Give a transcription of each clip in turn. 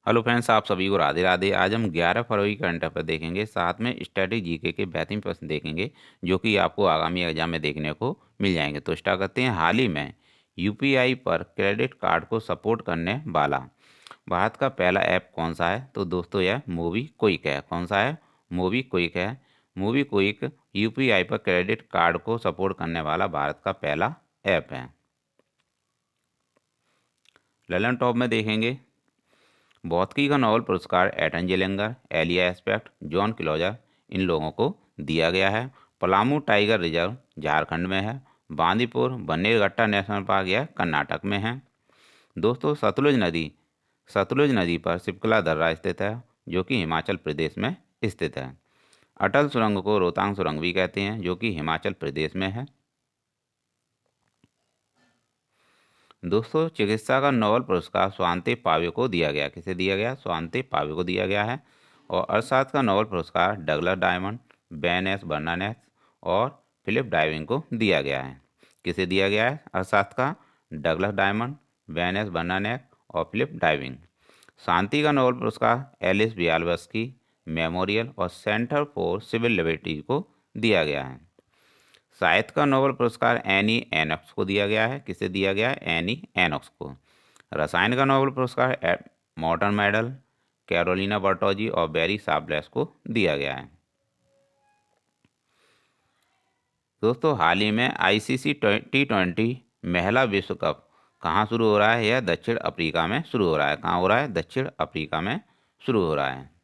Hello friends, आप सभी को राधे राधे। आज हम 11 फरवरी करंट अफेयर देखेंगे, साथ में स्टैटिक जीके के बेहतरीन प्रश्न देखेंगे जो कि आपको आगामी एग्जाम में देखने को मिल जाएंगे। तो स्टार्ट करते हैं। हाल ही में यूपीआई पर क्रेडिट कार्ड को सपोर्ट करने वाला भारत का पहला ऐप कौन सा है? तो दोस्तों यह मूवी क्विक है। कौन सा है? मूवी क्विक है। मूवी क्विक यूपीआई पर क्रेडिट कार्ड को सपोर्ट करने वाला भारत का पहला ऐप है। ललन टॉप में देखेंगे, भौतिकी का नोबेल पुरस्कार Anton Zeilinger, Alain Aspect, John Clauser इन लोगों को दिया गया है। पलामू टाइगर रिजर्व झारखंड में है। बांदीपुर बन्नेरघट्टा नेशनल पार्क यह कर्नाटक में है। दोस्तों सतलुज नदी पर सिपकला दर्रा स्थित है जो कि हिमाचल प्रदेश में स्थित है। अटल सुरंग को रोहतांग सुरंग भी कहते हैं जो कि हिमाचल प्रदेश में है। दोस्तों चिकित्सा का नोबेल पुरस्कार स्वांति पावे को दिया गया। किसे दिया गया? स्वांति पावे को दिया गया है। और अर्थशास्त्र का नोबेल पुरस्कार डगलस डायमंड, बेन एस बर्नानेस और फिलिप डाइविंग को दिया गया है। किसे दिया गया है अर्थशास्त्र का? डगलस डायमंड, बेन एस बर्नानेस और फिलिप डाइविंग। शांति का नोबेल पुरस्कार एलिस बियाल्वस्की मेमोरियल और सेंटर फॉर सिविल लिबर्टी को दिया गया है। साहित्य का नोबेल पुरस्कार एनी एनॉक्स को दिया गया है। किसे दिया गया है? एनी एनॉक्स को। रसायन का नोबेल पुरस्कार मॉर्टन मेडल कैरोलिना बर्टोजी और बेरी साब्लेस को दिया गया है। दोस्तों हाल ही में आईसीसी T20 महिला विश्व कप कहाँ शुरू हो रहा है? यह दक्षिण अफ्रीका में शुरू हो रहा है। कहाँ हो रहा है? दक्षिण अफ्रीका में शुरू हो रहा है।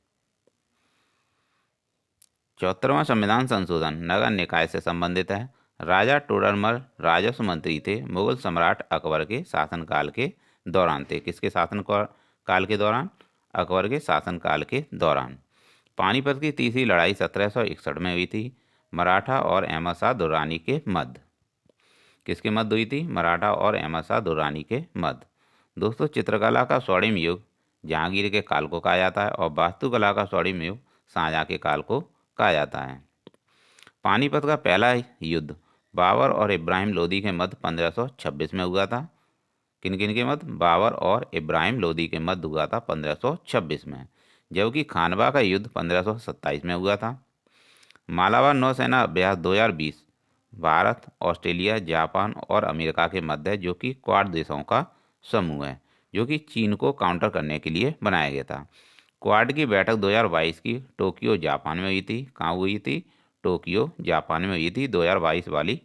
74वां संविधान संशोधन नगर निकाय से संबंधित है। राजा टोडरमल राजस्व मंत्री थे, मुगल सम्राट अकबर के शासनकाल के दौरान थे। किसके काल के दौरान? अकबर के शासनकाल के दौरान। पानीपत की तीसरी लड़ाई 1761 में हुई थी, मराठा और अहमद शाह दुर्रानी के मध्य। किसके मध्य हुई थी? मराठा और अहमद शाह दुर्रानी के मध्य। दोस्तों चित्रकला का स्वर्णिम युग जहांगीर के काल को कहा जाता है और वास्तुकला का स्वर्णिम युग शाहजहां के काल को कहा जाता है। पानीपत का पहला युद्ध बाबर और इब्राहिम लोदी के मध्य 1526 में हुआ था। किन किन के मध्य? बाबर और इब्राहिम लोदी के मध्य हुआ था 1526 में। जबकि खानवा का युद्ध 1527 में हुआ था। मालाबार नौसेना अभ्यास 2020 भारत, ऑस्ट्रेलिया, जापान और अमेरिका के मध्य है जो कि क्वाड देशों का समूह है जो कि चीन को काउंटर करने के लिए बनाया गया था। क्वाड की बैठक 2022 की टोक्यो जापान में हुई थी। कहाँ हुई थी? टोक्यो जापान में हुई थी 2022 वाली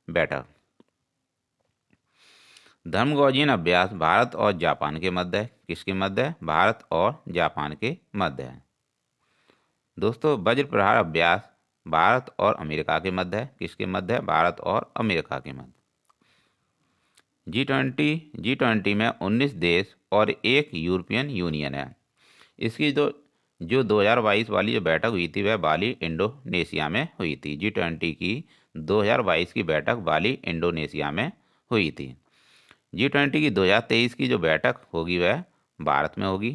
बैठक। धर्मगोजियन अभ्यास भारत और जापान के मध्य है। किसके मध्य है? भारत और जापान के मध्य है। दोस्तों वज्र प्रहार अभ्यास भारत और अमेरिका के मध्य है। किसके मध्य है? भारत और अमेरिका के मध्य। जी ट्वेंटी में 19 देश और एक यूरोपियन यूनियन है। इसकी जो 2022 वाली जो बैठक हुई थी वह बाली इंडोनेशिया में हुई थी। जी20 की 2022 की बैठक बाली इंडोनेशिया में हुई थी। जी20 की 2023 की जो बैठक होगी वह भारत में होगी।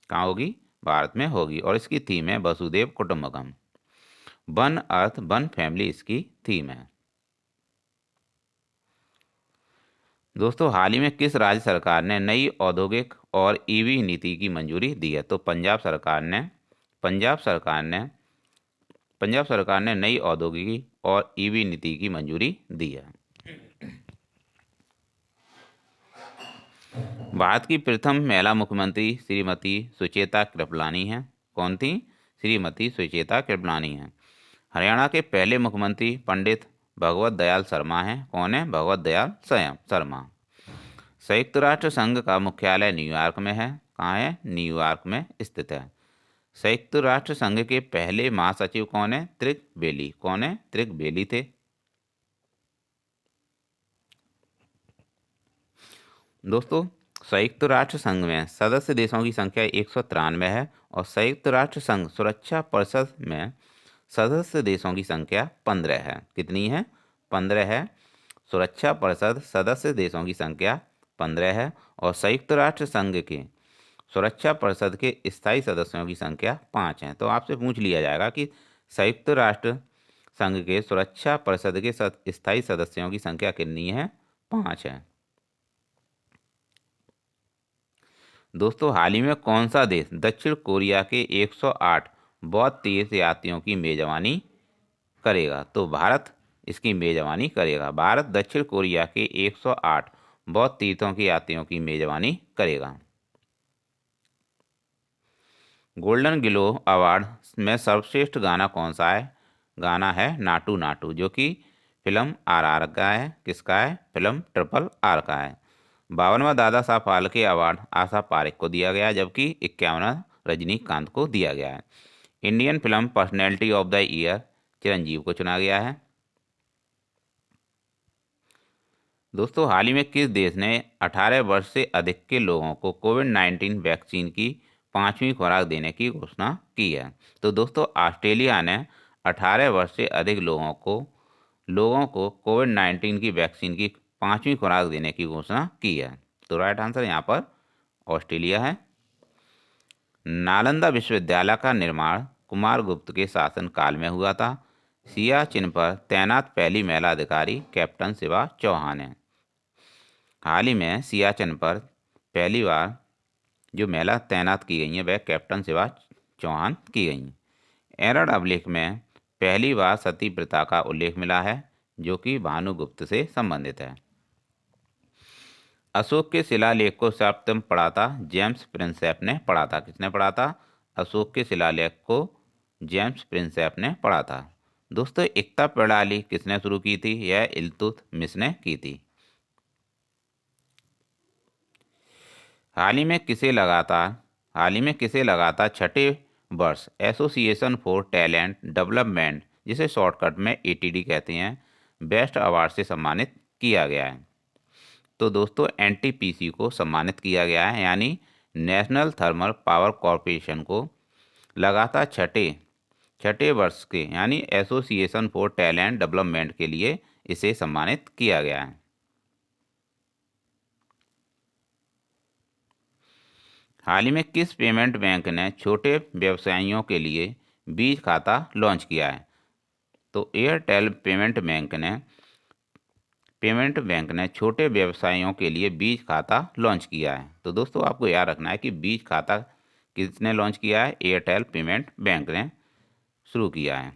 कहाँ होगी? भारत में होगी और इसकी थीम है वसुधैव कुटुंबकम। वन अर्थ वन फैमिली इसकी थीम है। दोस्तों हाल ही में किस राज्य सरकार ने नई औद्योगिक और ईवी नीति की मंजूरी दी है? तो पंजाब सरकार ने नई औद्योगिकी और ईवी नीति की मंजूरी दी है। भारत की प्रथम महिला मुख्यमंत्री श्रीमती सुचेता कृपलानी हैं। कौन थी? श्रीमती सुचेता कृपलानी हैं। हरियाणा के पहले मुख्यमंत्री पंडित भगवत दयाल शर्मा हैं। कौन है? भगवत दयाल शर्मा। संयुक्त राष्ट्र संघ का मुख्यालय न्यूयॉर्क में है। कहाँ है? न्यूयॉर्क में स्थित है। संयुक्त राष्ट्र संघ के पहले महासचिव कौन है? त्रिक बेली। कौन है? त्रिक बेली थे। दोस्तों संयुक्त राष्ट्र संघ में सदस्य देशों की संख्या 193 है और संयुक्त राष्ट्र संघ सुरक्षा परिषद में सदस्य देशों की संख्या 15 है। कितनी है? 15 है। सुरक्षा परिषद सदस्य देशों की संख्या 15 है और संयुक्त राष्ट्र संघ के सुरक्षा परिषद के स्थायी सदस्यों की संख्या 5 है। तो आपसे पूछ लिया जाएगा कि संयुक्त राष्ट्र संघ के सुरक्षा परिषद के स्थायी सदस्यों की संख्या कितनी है? 5 है। दोस्तों हाल ही में कौन सा देश दक्षिण कोरिया के 108 बौद्ध तीर्थ यात्रियों की मेजबानी करेगा? तो भारत इसकी मेजबानी करेगा। भारत दक्षिण कोरिया के 108 बौद्ध तीर्थों की यात्रियों की मेजबानी करेगा। गोल्डन ग्लोब अवार्ड में सर्वश्रेष्ठ गाना कौन सा है? गाना है नाटू नाटू, जो कि फिल्म RR का है। किसका है? फिल्म RRR का है। 52वां दादा साहब फाल्के अवार्ड आशा पारेख को दिया गया, जबकि 51वां रजनीकांत को दिया गया है। Indian film personality of the year Chiranjeevi को चुना गया है। दोस्तों हाल ही में किस देश ने 18 वर्ष से अधिक के लोगों को कोविड-19 वैक्सीन की 5वीं खुराक देने की घोषणा की है? तो दोस्तों ऑस्ट्रेलिया ने 18 वर्ष से अधिक लोगों को कोविड-19 की वैक्सीन की 5वीं खुराक देने की घोषणा की है। तो राइट आंसर यहाँ पर ऑस्ट्रेलिया है। नालंदा विश्वविद्यालय का निर्माण कुमारगुप्त के शासनकाल में हुआ था। सियाचिन पर तैनात पहली महिला अधिकारी कैप्टन शिवा चौहान है। हाल ही में सियाचिन पर पहली बार जो महिला तैनात की गई हैं वह कैप्टन शिवा चौहान की गई। एरड़ अभिलेख में पहली बार सती प्रथा का उल्लेख मिला है, जो कि भानुगुप्त से संबंधित है। अशोक के शिलालेख को सर्वप्रथम पढ़ा था जेम्स प्रिंसेप ने पढ़ा था। किसने पढ़ा था? अशोक के शिलालेख को जेम्स प्रिंसेप ने पढ़ा था। दोस्तों एकता प्रणाली किसने शुरू की थी? यह इल्तुतमिश ने की थी। हाल ही में किसे लगातार छठे वर्ष एसोसिएशन फॉर टैलेंट डेवलपमेंट, जिसे शॉर्टकट में ATD कहते हैं, बेस्ट अवार्ड से सम्मानित किया गया है? तो दोस्तों NTPC को सम्मानित किया गया है, यानी नेशनल थर्मल पावर कॉरपोरेशन को लगातार छठे वर्ष के यानी एसोसिएशन फॉर टैलेंट डेवलपमेंट के लिए इसे सम्मानित किया गया है। हाल ही में किस पेमेंट बैंक ने छोटे व्यवसायियों के लिए बीज खाता लॉन्च किया है? तो एयरटेल पेमेंट बैंक ने छोटे व्यवसायियों के लिए बीज खाता लॉन्च किया है। तो दोस्तों आपको याद रखना है कि बीज खाता किसने लॉन्च किया है? एयरटेल पेमेंट बैंक ने शुरू किया है।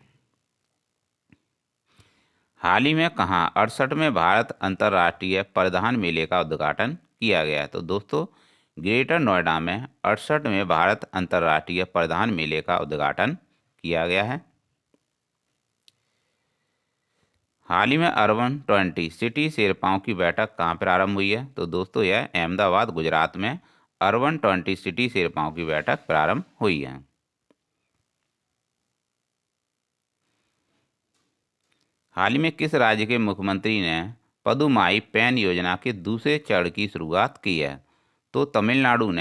हाल ही में कहाँ 68वें भारत अंतर्राष्ट्रीय परिधान मेले का उद्घाटन किया गया है? तो दोस्तों ग्रेटर नोएडा में 68वें भारत अंतर्राष्ट्रीय परिधान मेले का उद्घाटन किया गया है। हाल ही में अर्बन 20 सिटी शेरपाओं की बैठक कहाँ प्रारंभ हुई है? तो दोस्तों यह अहमदाबाद गुजरात में अर्बन 20 सिटी शेरपाओं की बैठक प्रारंभ हुई है। हाल ही में किस राज्य के मुख्यमंत्री ने पदुमाई पेन योजना के दूसरे चरण की शुरुआत की है? तो तमिलनाडु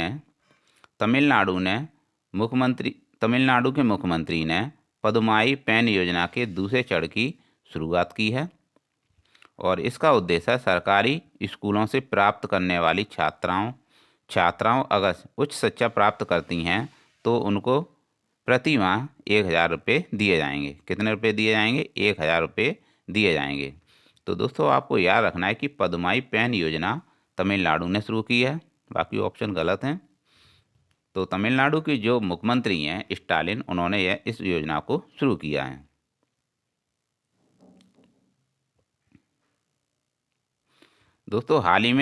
के मुख्यमंत्री ने पदुमाई पेन योजना के दूसरे चरण की शुरुआत की है, और इसका उद्देश्य सरकारी स्कूलों से प्राप्त करने वाली छात्राओं अगर उच्च शिक्षा प्राप्त करती हैं तो उनको प्रति माह 1000 रुपये दिए जाएंगे। कितने रुपये दिए जाएंगे? 1000 रुपये दिए जाएंगे। तो दोस्तों आपको याद रखना है कि पदुमाई पेन योजना तमिलनाडु ने शुरू की है, बाकी ऑप्शन गलत हैं। तो तमिलनाडु के जो मुख्यमंत्री हैं स्टालिन, उन्होंने इस योजना को शुरू किया है। दोस्तों हाल ही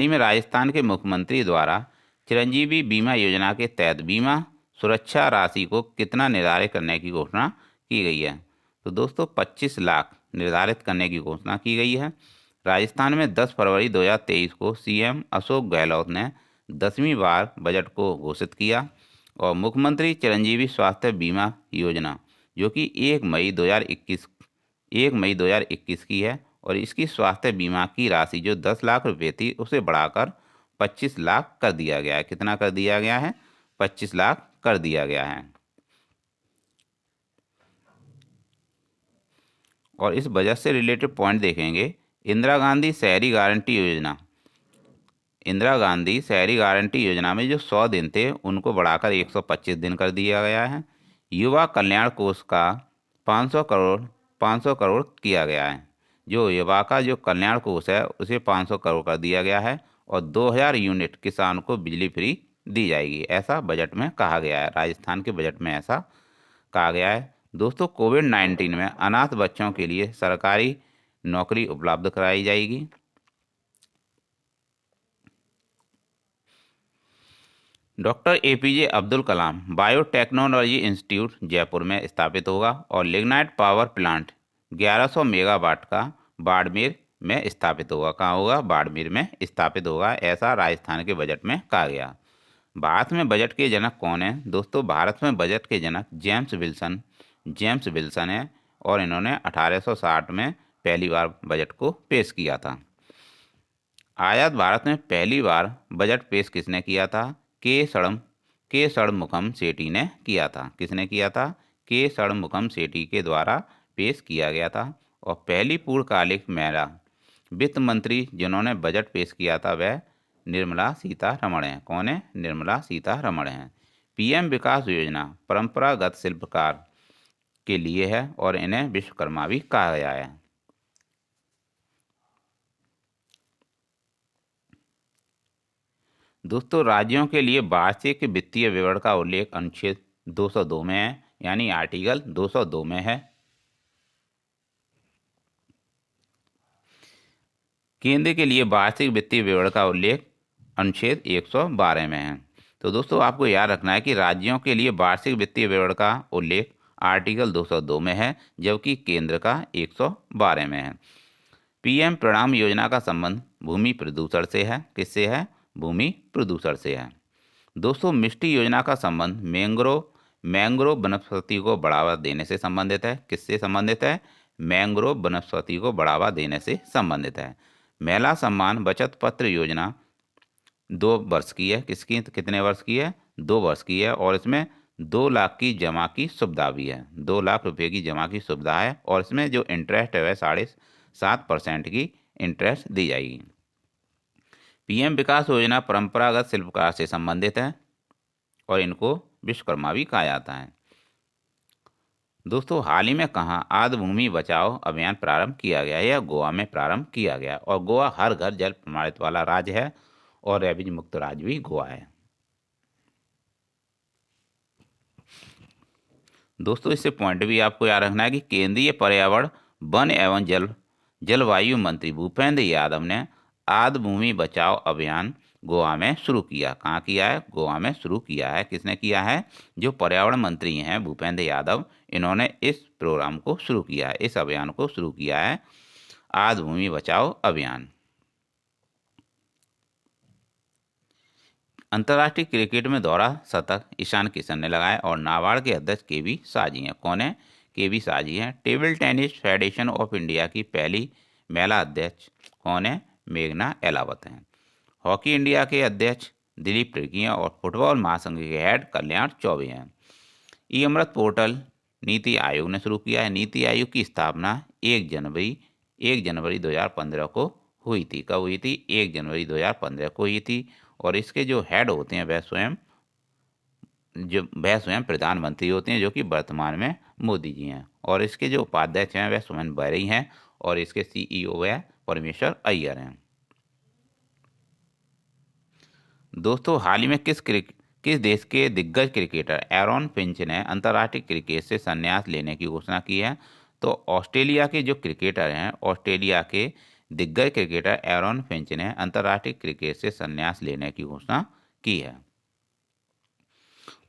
में राजस्थान के मुख्यमंत्री द्वारा चिरंजीवी बीमा योजना के तहत बीमा सुरक्षा राशि को कितना निर्धारित करने की घोषणा की गई है? तो दोस्तों 25 लाख निर्धारित करने की घोषणा की गई है। राजस्थान में 10 फरवरी 2023 को CM अशोक गहलोत ने 10वीं बार बजट को घोषित किया, और मुख्यमंत्री चिरंजीवी स्वास्थ्य बीमा योजना जो कि 1 मई 2021 की है, और इसकी स्वास्थ्य बीमा की राशि जो 10 लाख रुपये थी उसे बढ़ाकर 25 लाख कर दिया गया है। कितना कर दिया गया है? 25 लाख कर दिया गया है। और इस बजट से रिलेटेड पॉइंट देखेंगे। इंदिरा गांधी शहरी गारंटी योजना में जो 100 दिन थे उनको बढ़ाकर 125 दिन कर दिया गया है। युवा कल्याण कोष का 500 करोड़ किया गया है। जो युवा का जो कल्याण कोष है उसे 500 करोड़ कर दिया गया है, और 2000 यूनिट किसान को बिजली फ्री दी जाएगी, ऐसा बजट में कहा गया है। राजस्थान के बजट में ऐसा कहा गया है। दोस्तों, कोविड-19 में अनाथ बच्चों के लिए सरकारी नौकरी उपलब्ध कराई जाएगी। Doctor APJ Abdul Kalam biotechnology institute Jaipur में स्थापित होगा और लिग्नाइट पावर प्लांट 1100 मेगावाट का बाड़मेर में स्थापित होगा। कहाँ होगा? बाड़मेर में स्थापित होगा, ऐसा राजस्थान के बजट में कहा गया। भारत में बजट के जनक कौन है? दोस्तों, भारत में बजट के जनक जेम्स विल्सन है और इन्होंने 1860 में पहली बार बजट को पेश किया था। आजाद भारत में पहली बार बजट पेश किसने किया था? के षणमुखम सेठी ने किया था। किसने किया था? के षणमुखम सेठी के द्वारा पेश किया गया था। और पहली पूर्णकालिक महिला वित्त मंत्री जिन्होंने बजट पेश किया था वह निर्मला सीतारमण हैं। कौन है? निर्मला सीतारमण हैं। पीएम विकास योजना परंपरागत शिल्पकार के लिए है और इन्हें विश्वकर्मा भी कहा गया है। दोस्तों, राज्यों के लिए वार्षिक वित्तीय विवरण का उल्लेख अनुच्छेद 202 में है, यानी आर्टिकल 202 में है। केंद्र के लिए वार्षिक वित्तीय विवरण का उल्लेख अनुच्छेद 112 में है। तो दोस्तों, आपको याद रखना है कि राज्यों के लिए वार्षिक वित्तीय विवरण का उल्लेख आर्टिकल 202 में है, जबकि केंद्र का 112 में है। पीएम प्रणाम योजना का संबंध भूमि प्रदूषण से है। किससे है? भूमि प्रदूषण से है। दोस्तों, मिष्टी योजना का संबंध मैंग्रोव वनस्पति को बढ़ावा देने से संबंधित है। किससे संबंधित है? मैंग्रोव वनस्पति को बढ़ावा देने से संबंधित है। महिला सम्मान बचत पत्र योजना 2 वर्ष की है। कितने वर्ष की है? 2 वर्ष की है और इसमें 2 लाख की जमा की सुविधा भी है। 2 लाख रुपए की जमा की सुविधा है और इसमें जो इंटरेस्ट है वह 7.5% की इंटरेस्ट दी जाएगी। पीएम विकास योजना परंपरागत शिल्पकार से संबंधित है और इनको विश्वकर्मा भी कहा जाता है। दोस्तों, हाल ही में कहाँ आर्द्र भूमि बचाओ अभियान प्रारंभ किया गया? यह गोवा में प्रारंभ किया गया और गोवा हर घर जल प्रमाणित वाला राज्य है और रेबीज मुक्त राज्य भी गोवा है। दोस्तों, इससे पॉइंट भी आपको याद रखना है कि केंद्रीय पर्यावरण वन एवं जलवायु मंत्री भूपेंद्र यादव ने आर्द्र भूमि बचाओ अभियान गोवा में शुरू किया। कहाँ किया है? गोवा में शुरू किया है। किसने किया है? जो पर्यावरण मंत्री हैं भूपेंद्र यादव, इन्होंने इस प्रोग्राम को शुरू किया है, इस अभियान को शुरू किया है, आर्द्र भूमि बचाओ अभियान। अंतर्राष्ट्रीय क्रिकेट में दोहरा शतक ईशान किशन ने लगाया और नाबार्ड के अध्यक्ष केवी साजी हैं। कौन है? केवी साजी हैं। Table tennis federation of India की पहली महिला अध्यक्ष कौन है? मेघना एलावत हैं। हॉकी इंडिया के अध्यक्ष दिलीप तिर्की हैं और फुटबॉल महासंघ के हेड कल्याण चौबे हैं। ई अमृत पोर्टल नीति आयोग ने शुरू किया है। नीति आयोग की स्थापना 1 जनवरी 2015 को हुई थी। कब हुई थी? 1 जनवरी 2015 को हुई थी और इसके जो हेड होते हैं वह स्वयं प्रधानमंत्री होते हैं, जो कि वर्तमान में मोदी जी हैं, और इसके जो उपाध्यक्ष हैं वह सुमन बहरी हैं और इसके सीईओ वह परमेश्वर अय्यर हैं। दोस्तों, हाल ही में किस देश के दिग्गज क्रिकेटर एरॉन फिंच ने अंतर्राष्ट्रीय क्रिकेट से संन्यास लेने की घोषणा की है? तो ऑस्ट्रेलिया के जो क्रिकेटर हैं, ऑस्ट्रेलिया के दिग्गज क्रिकेटर एरॉन फिंच ने अंतर्राष्ट्रीय क्रिकेट से संन्यास लेने की घोषणा की है।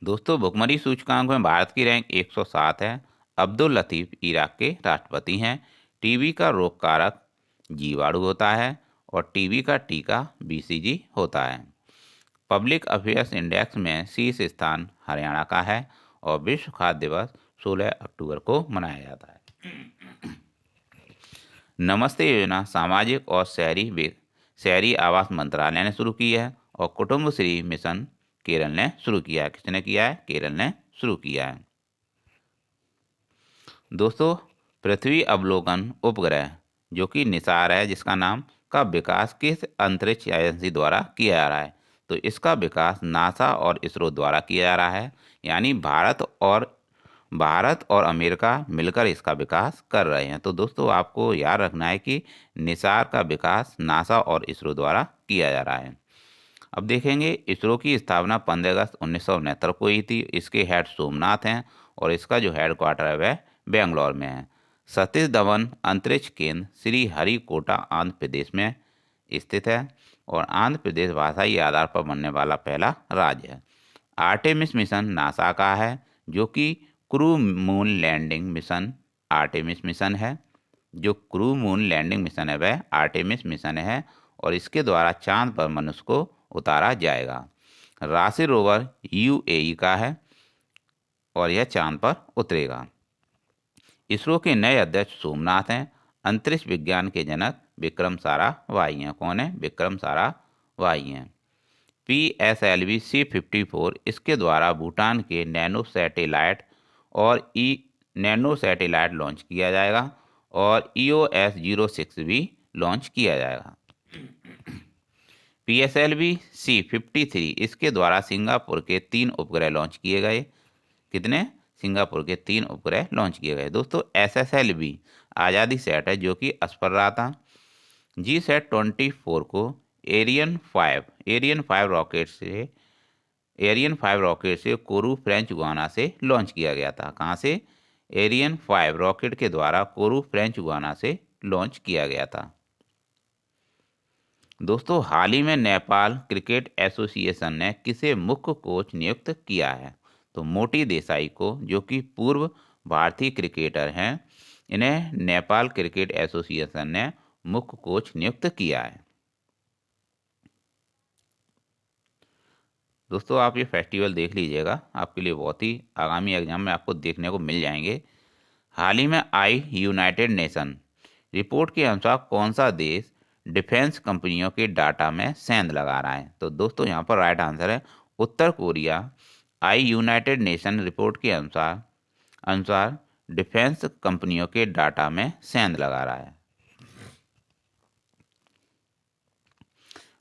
दोस्तों, भुखमरी सूचकांक में भारत की रैंक 107 है। अब्दुल लतीफ इराक के राष्ट्रपति हैं। टीबी का रोग कारक जीवाणु होता है और टीबी का टीका बीसीजी होता है। पब्लिक अफेयर्स इंडेक्स में शीर्ष स्थान हरियाणा का है और विश्व खाद्य दिवस 16 अक्टूबर को मनाया जाता है। नमस्ते योजना सामाजिक और शहरी आवास मंत्रालय ने शुरू की है और कुटुंब श्री मिशन केरल ने शुरू किया है। किसने किया है? केरल ने शुरू किया है। दोस्तों, पृथ्वी अवलोकन उपग्रह जो कि निसार है, जिसका नाम का विकास किस अंतरिक्ष एजेंसी द्वारा किया जा रहा है? तो इसका विकास नासा और इसरो द्वारा किया जा रहा है, यानी भारत और अमेरिका मिलकर इसका विकास कर रहे हैं। तो दोस्तों, आपको याद रखना है कि निसार का विकास नासा और इसरो द्वारा किया जा रहा है। अब देखेंगे इसरो की स्थापना 15 अगस्त 1969 को हुई थी। इसके हेड सोमनाथ हैं और इसका जो हेड क्वार्टर है वह बेंगलोर में है। सतीश धवन अंतरिक्ष केंद्र श्री हरिकोटा आंध्र प्रदेश में स्थित है और आंध्र प्रदेश भाषाई आधार पर बनने वाला पहला राज्य है। आर्टेमिस मिशन नासा का है जो कि crew moon landing mission Artemis mission है। जो क्रू मून लैंडिंग मिशन है वह आर्टेमिस मिशन है और इसके द्वारा चांद पर मनुष्य को उतारा जाएगा। राशि रोवर यूएई का है और यह चांद पर उतरेगा। इसरो के नए अध्यक्ष सोमनाथ हैं। अंतरिक्ष विज्ञान के जनक विक्रम साराभाई हैं। कौन है? विक्रम साराभाई हैं। PSLV C54 इसके द्वारा भूटान के नैनो सैटेलाइट और नैनो सैटेलाइट लॉन्च किया जाएगा और EOS-06 भी लॉन्च किया जाएगा। PSLV C53 इसके द्वारा सिंगापुर के 3 उपग्रह लॉन्च किए गए। कितने? सिंगापुर के 3 उपग्रह लॉन्च किए गए। दोस्तों SSLV आज़ादी सेट है जो कि असफल रहा था। GSAT-24 को एरियन 5 रॉकेट से कोरू फ्रेंच गुयाना से लॉन्च किया गया था। कहाँ से? एरियन 5 रॉकेट के द्वारा कोरू फ्रेंच गुयाना से लॉन्च किया गया था। दोस्तों हाल ही में नेपाल क्रिकेट एसोसिएशन ने किसे मुख्य कोच नियुक्त किया है? तो मोती देसाई को, जो कि पूर्व भारतीय क्रिकेटर हैं। इन्हें नेपाल क्रिकेट एसोसिएशन ने मुख्य कोच नियुक्त किया है। दोस्तों आप ये फेस्टिवल देख लीजिएगा, आपके लिए बहुत ही आगामी एग्जाम में आपको देखने को मिल जाएंगे। हाल ही में आई यूनाइटेड नेशन रिपोर्ट के अनुसार कौन सा देश डिफेंस कंपनियों के डाटा में सेंध लगा रहा है? तो दोस्तों यहाँ पर राइट आंसर है उत्तर कोरिया। आई यूनाइटेड नेशन रिपोर्ट के अनुसार डिफेंस कंपनियों के डाटा में सेंध लगा रहा है।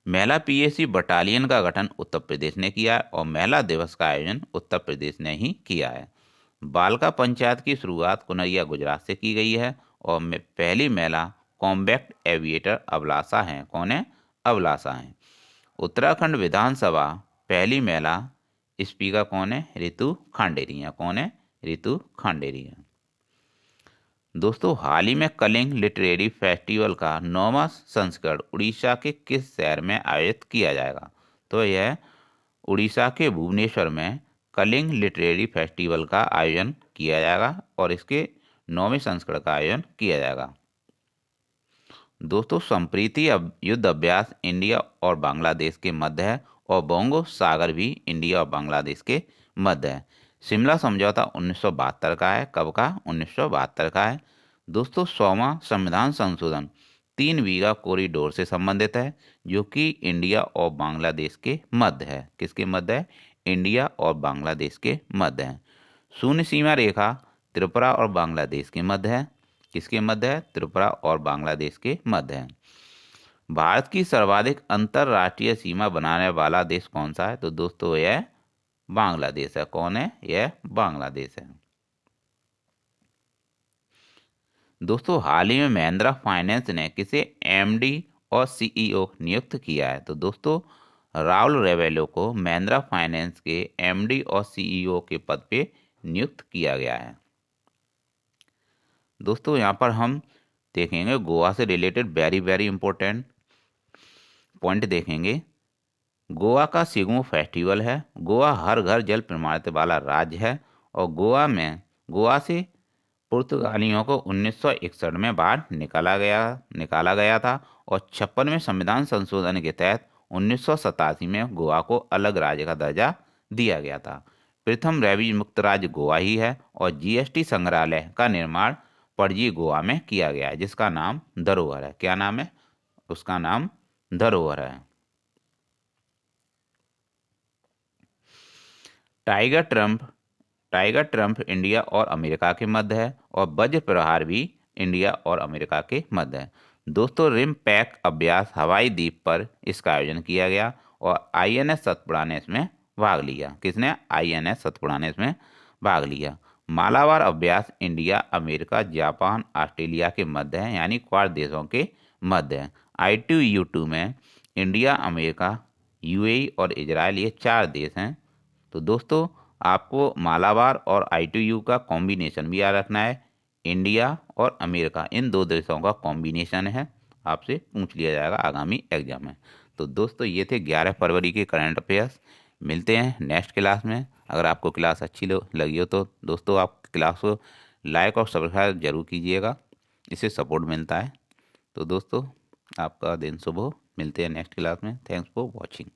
महिला PAC बटालियन का गठन उत्तर प्रदेश ने किया है और महिला दिवस का आयोजन उत्तर प्रदेश ने ही किया है। बालका पंचायत की शुरुआत कुनरिया गुजरात से की गई है और पहली महिला कॉम्बैक्ट एविएटर अभिलाषा हैं। कौन है? अभिलाषा हैं। उत्तराखंड विधानसभा पहली महिला स्पीकर कौन है? रितु खांडेरी हैं। कौन है? रितु खांडेरी हैं। दोस्तों हाल ही में कलिंग लिटरेरी फेस्टिवल का 9वां संस्करण उड़ीसा के किस शहर में आयोजित किया जाएगा? तो यह उड़ीसा के भुवनेश्वर में कलिंग लिटरेरी फेस्टिवल का आयोजन किया जाएगा और इसके 9वें संस्करण का आयोजन किया जाएगा। दोस्तों संप्रीति युद्ध अभ्यास इंडिया और बांग्लादेश के मध्य है और बोंगो सागर भी इंडिया और बांग्लादेश के मध्य है। शिमला समझौता 1972 का है। कब का? 1972 का है। दोस्तों 100वां संविधान संशोधन 3 बीघा कॉरिडोर से संबंधित है जो कि इंडिया और बांग्लादेश के मध्य है। किसके मध्य है? इंडिया और बांग्लादेश के मध्य है। शून्य सीमा रेखा त्रिपुरा और बांग्लादेश के मध्य है। किसके मध्य है? त्रिपुरा और बांग्लादेश के मध्य है। भारत की सर्वाधिक अंतरराष्ट्रीय सीमा बनाने वाला देश कौन सा है? तो दोस्तों यह बांग्लादेश है। कौन है? यह बांग्लादेश है। दोस्तों हाल ही में महिंद्रा फाइनेंस ने किसे MD और CEO नियुक्त किया है? तो दोस्तों राहुल रेवेलो को महिंद्रा फाइनेंस के MD और CEO के पद पे नियुक्त किया गया है। दोस्तों यहाँ पर हम देखेंगे गोवा से रिलेटेड वेरी इंपॉर्टेंट पॉइंट देखेंगे। गोवा का सिगमो फेस्टिवल है। गोवा हर घर जल प्रमाणित वाला राज्य है और गोवा से पुर्तगालियों को 1961 में बाहर निकाला गया था और 56वें संविधान संशोधन के तहत 1987 में गोवा को अलग राज्य का दर्जा दिया गया था। प्रथम रेबीज मुक्त राज्य गोवा ही है और GST संग्रहालय का निर्माण पणजी गोवा में किया गया है जिसका नाम धरोहर है। क्या नाम है? उसका नाम धरोहर है। टाइगर ट्रंप इंडिया और अमेरिका के मध्य है और वज्र प्रहार भी इंडिया और अमेरिका के मध्य है। दोस्तों रिम पैक अभ्यास हवाई द्वीप पर इसका आयोजन किया गया और INS सतपुड़ा ने इसमें भाग लिया। किसने? INS सतपुड़ा ने इसमें भाग लिया। मालाबार अभ्यास इंडिया अमेरिका जापान ऑस्ट्रेलिया के मध्य है यानी क्वाड देशों के मध्य है। I2U2 में इंडिया अमेरिका यूएई और इजराइल, ये 4 देश हैं। तो दोस्तों आपको मालाबार और ITU का कॉम्बिनेशन भी याद रखना है। इंडिया और अमेरिका, इन 2 देशों का कॉम्बिनेशन है, आपसे पूछ लिया जाएगा आगामी एग्जाम में। तो दोस्तों ये थे 11 फरवरी के करंट अफेयर्स। मिलते हैं नेक्स्ट क्लास में। अगर आपको क्लास अच्छी लगी हो तो दोस्तों आप क्लास को लाइक और सब्सक्राइब जरूर कीजिएगा, इससे सपोर्ट मिलता है। तो दोस्तों आपका दिन शुभ हो। मिलते हैं नेक्स्ट क्लास में। Thanks for watching.